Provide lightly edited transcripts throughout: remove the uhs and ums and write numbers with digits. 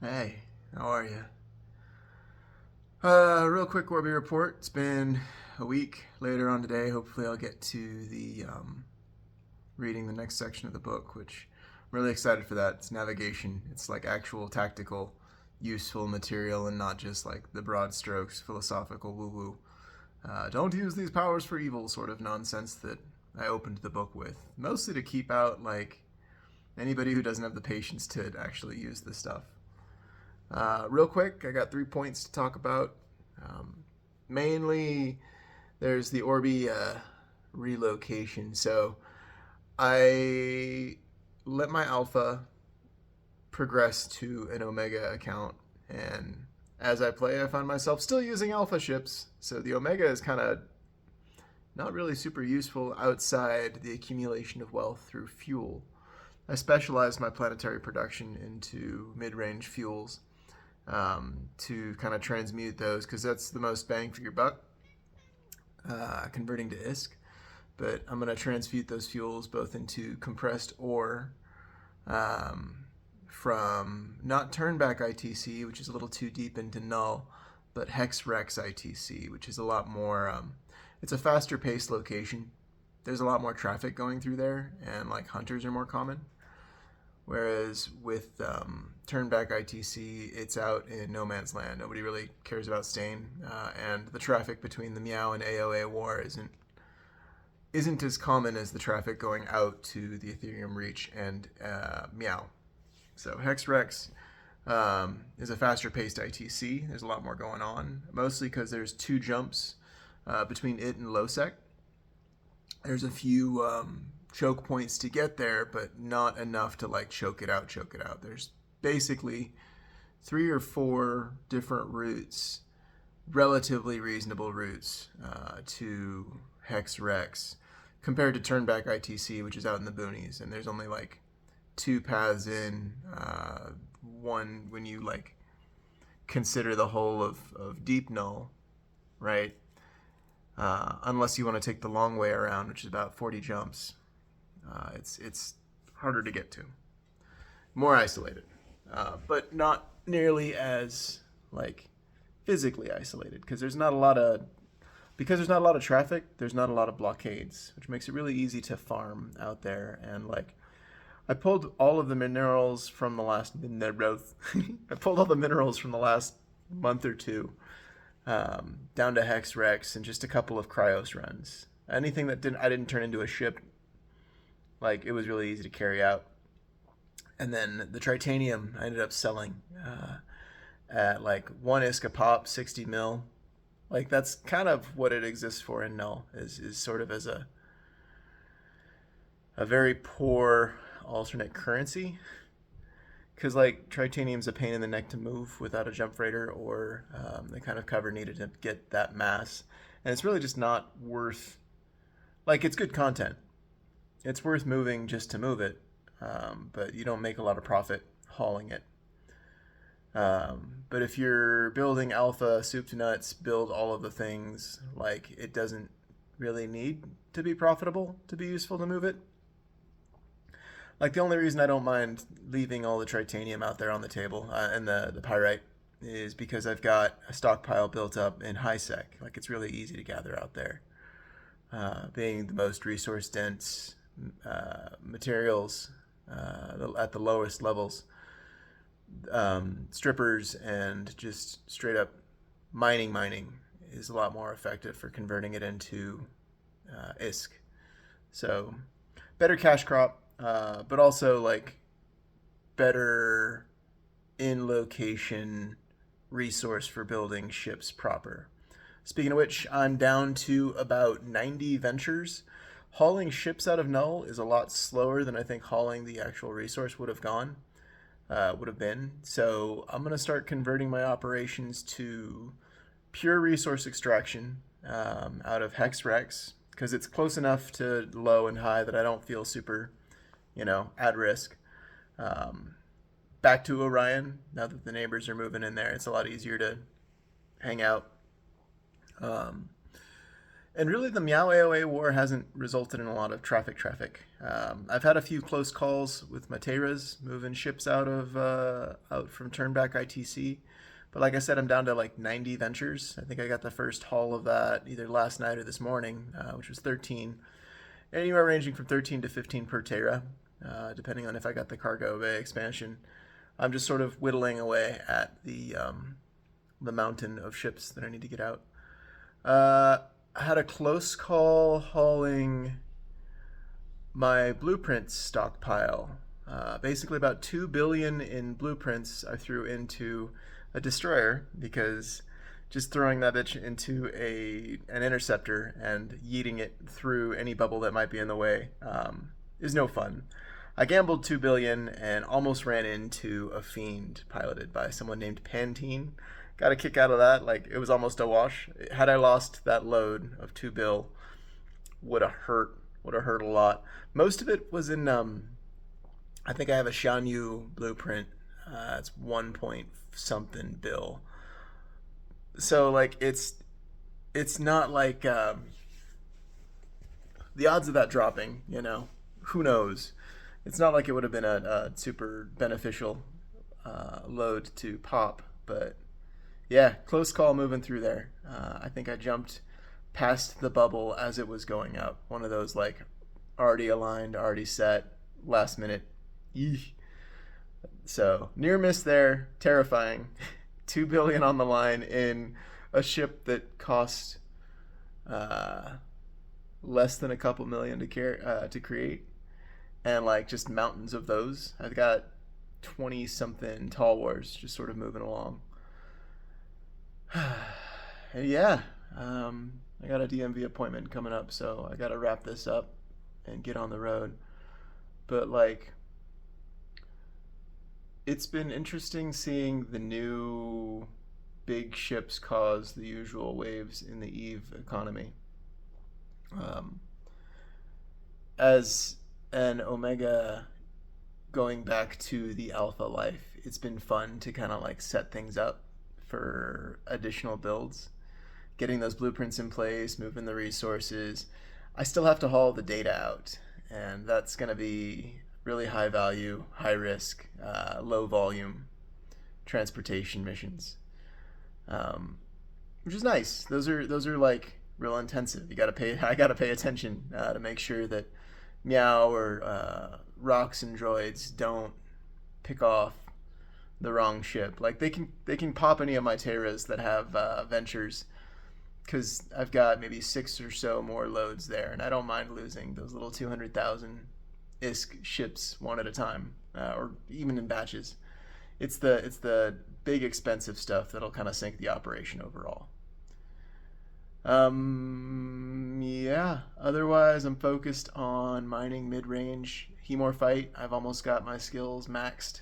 Hey, how are you? Real quick ORBI report. It's been a week later on today. Hopefully, I'll get to the reading the next section of the book, which I'm really excited for that. It's navigation. It's like actual tactical, useful material and not just like the broad strokes, philosophical woo woo. Don't use these powers for evil sort of nonsense that I opened the book with. Mostly to keep out like anybody who doesn't have the patience to actually use this stuff. Real quick, I got 3 points to talk about. Mainly, there's the ORBI relocation. So I let my alpha progress to an omega account, and as I play, I find myself still using alpha ships. So the omega is kind of not really super useful outside the accumulation of wealth through fuel. I specialized my planetary production into mid-range fuels to kind of transmute those because that's the most bang for your buck, converting to ISK. But I'm going to transmute those fuels both into compressed ore from not turnback ITC, which is a little too deep into null, but Hex Rex ITC, which is a lot more. It's a faster paced location. There's a lot more traffic going through there, and like hunters are more common. Whereas with turnback ITC, it's out in no man's land. Nobody really cares about staying, and the traffic between the Meow and AOA war isn't as common as the traffic going out to the Ethereum Reach and Meow. So Hex Rex is a faster paced ITC. There's a lot more going on, mostly because there's two jumps between it and Losec. There's a few choke points to get there, but not enough to like choke it out. There's basically 3 or 4 different routes, relatively reasonable routes to Hex Rex compared to Turnback ITC, which is out in the boonies, and there's only like 2 paths in. One when you like consider the whole of Deep Null, right? Unless you want to take the long way around, which is about 40 jumps. It's harder to get to, more isolated, but not nearly as like physically isolated because there's not a lot of traffic. There's not a lot of blockades, which makes it really easy to farm out there. And like, I pulled all of the minerals from the last I pulled all the minerals from the last month or two down to Hex Rex and just a couple of Cryos runs. Anything that I didn't turn into a ship, like it was really easy to carry out. And then the Tritanium I ended up selling at like 1 ISK a pop, 60 mil. Like that's kind of what it exists for in Null, is sort of as a very poor alternate currency. Because like Tritanium's a pain in the neck to move without a jump freighter or the kind of cover needed to get that mass, and it's really just not worth. Like it's good content, it's worth moving just to move it, but you don't make a lot of profit hauling it. But if you're building alpha soup to nuts, build all of the things, like it doesn't really need to be profitable to be useful to move it. Like the only reason I don't mind leaving all the Tritanium out there on the table and the Pyrite is because I've got a stockpile built up in high sec. Like it's really easy to gather out there. Being the most resource dense materials at the lowest levels, strippers and just straight up mining is a lot more effective for converting it into ISK. So better cash crop, but also like better in location resource for building ships proper. Speaking of which, I'm down to about 90 ventures. Hauling ships out of Null is a lot slower than I think hauling the actual resource would have been. So I'm going to start converting my operations to pure resource extraction out of Hex Rex because it's close enough to low and high that I don't feel super, at risk. Back to Orion, now that the neighbors are moving in there, it's a lot easier to hang out. And really, the Meow AOA war hasn't resulted in a lot of traffic. I've had a few close calls with Materas moving ships out from Turnback ITC, but like I said, I'm down to like 90 ventures. I think I got the first haul of that either last night or this morning, which was 13, anywhere ranging from 13 to 15 per Tera, depending on if I got the cargo bay expansion. I'm just sort of whittling away at the mountain of ships that I need to get out. I had a close call hauling my blueprints stockpile. Basically, about 2 billion in blueprints I threw into a destroyer because just throwing that bitch into an interceptor and yeeting it through any bubble that might be in the way is no fun. I gambled 2 billion and almost ran into a Fiend piloted by someone named Pantene. Got a kick out of that. Like, it was almost a wash. Had I lost that load of 2 bill, would have hurt. Would have hurt a lot. Most of it was in I think I have a Shanyu blueprint. It's 1 point something bill. So like it's not like the odds of that dropping, who knows. It's not like it would have been a super beneficial load to pop, but yeah, close call moving through there. I think I jumped past the bubble as it was going up. One of those like already aligned, already set, last minute. Eesh. So near miss there, terrifying. 2 billion on the line in a ship that cost less than a couple million to create, and like just mountains of those. I've got 20 something tall wars just sort of moving along. And yeah, I got a DMV appointment coming up, so I got to wrap this up and get on the road. But like, it's been interesting seeing the new big ships cause the usual waves in the EVE economy. As an Omega going back to the Alpha life, it's been fun to kind of like set things up for additional builds, getting those blueprints in place, moving the resources. I still have to haul the data out, and that's going to be really high value, high risk, low volume transportation missions, which is nice. Those are like real intensive. I gotta pay attention to make sure that Meow or rocks and droids don't pick off the wrong ship. Like they can pop any of my Terras that have ventures, because I've got maybe 6 or so more loads there, and I don't mind losing those little 200,000 ISK ships one at a time, or even in batches. It's the big expensive stuff that'll kind of sink the operation overall. Yeah. Otherwise, I'm focused on mining mid-range Hemorphite. I've almost got my skills maxed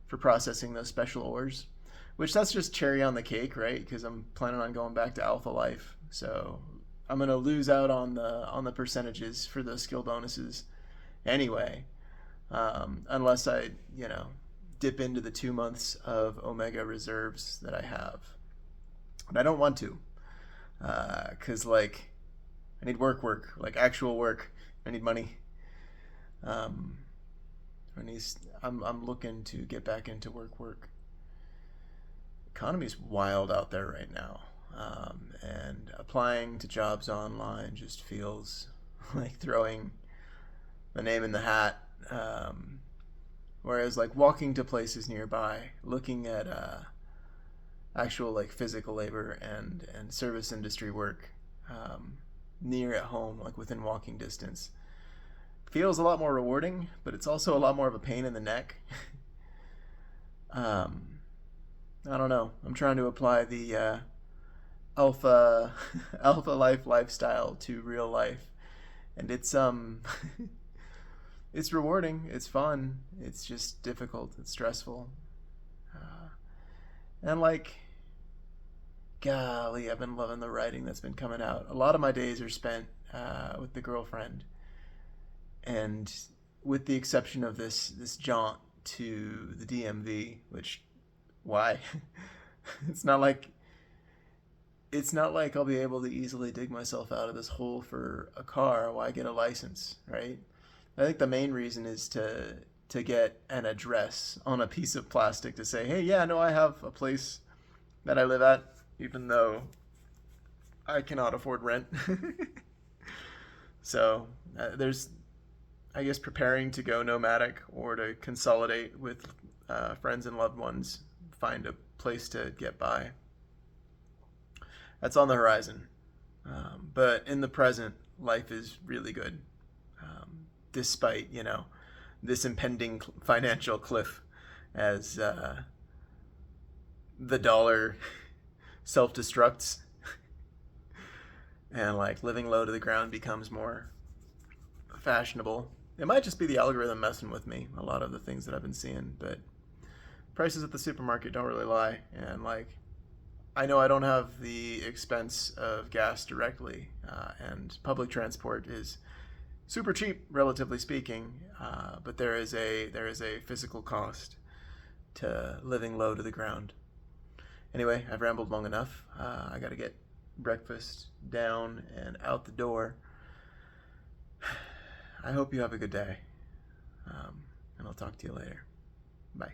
for processing those special ores, which that's just cherry on the cake, right? Because I'm planning on going back to Alpha Life, so I'm gonna lose out on the percentages for those skill bonuses anyway, unless I dip into the 2 months of Omega reserves that I have, but I don't want to, because like I need work, like actual work. I need money. I'm looking to get back into work. Economy's wild out there right now, and applying to jobs online just feels like throwing the name in the hat. Whereas like walking to places nearby, looking at actual like physical labor and service industry work near at home, like within walking distance, feels a lot more rewarding, but it's also a lot more of a pain in the neck. I don't know. I'm trying to apply the alpha life lifestyle to real life, and it's it's rewarding, it's fun, it's just difficult, it's stressful, and like, golly, I've been loving the writing that's been coming out. A lot of my days are spent with the girlfriend, and with the exception of this jaunt to the DMV, which, why? It's not like it's not like I'll be able to easily dig myself out of this hole for a car. Why get a license, right? I think the main reason is to get an address on a piece of plastic to say, hey, yeah, no, I have a place that I live at, even though I cannot afford rent. So there's, I guess, preparing to go nomadic or to consolidate with friends and loved ones, find a place to get by. That's on the horizon. But in the present, life is really good, despite, this impending financial cliff as the dollar self-destructs and like living low to the ground becomes more fashionable. It might just be the algorithm messing with me, a lot of the things that I've been seeing, but prices at the supermarket don't really lie. And like, I know I don't have the expense of gas directly, and public transport is super cheap, relatively speaking, but there is a physical cost to living low to the ground. Anyway, I've rambled long enough. I got to get breakfast down and out the door. I hope you have a good day, and I'll talk to you later. Bye.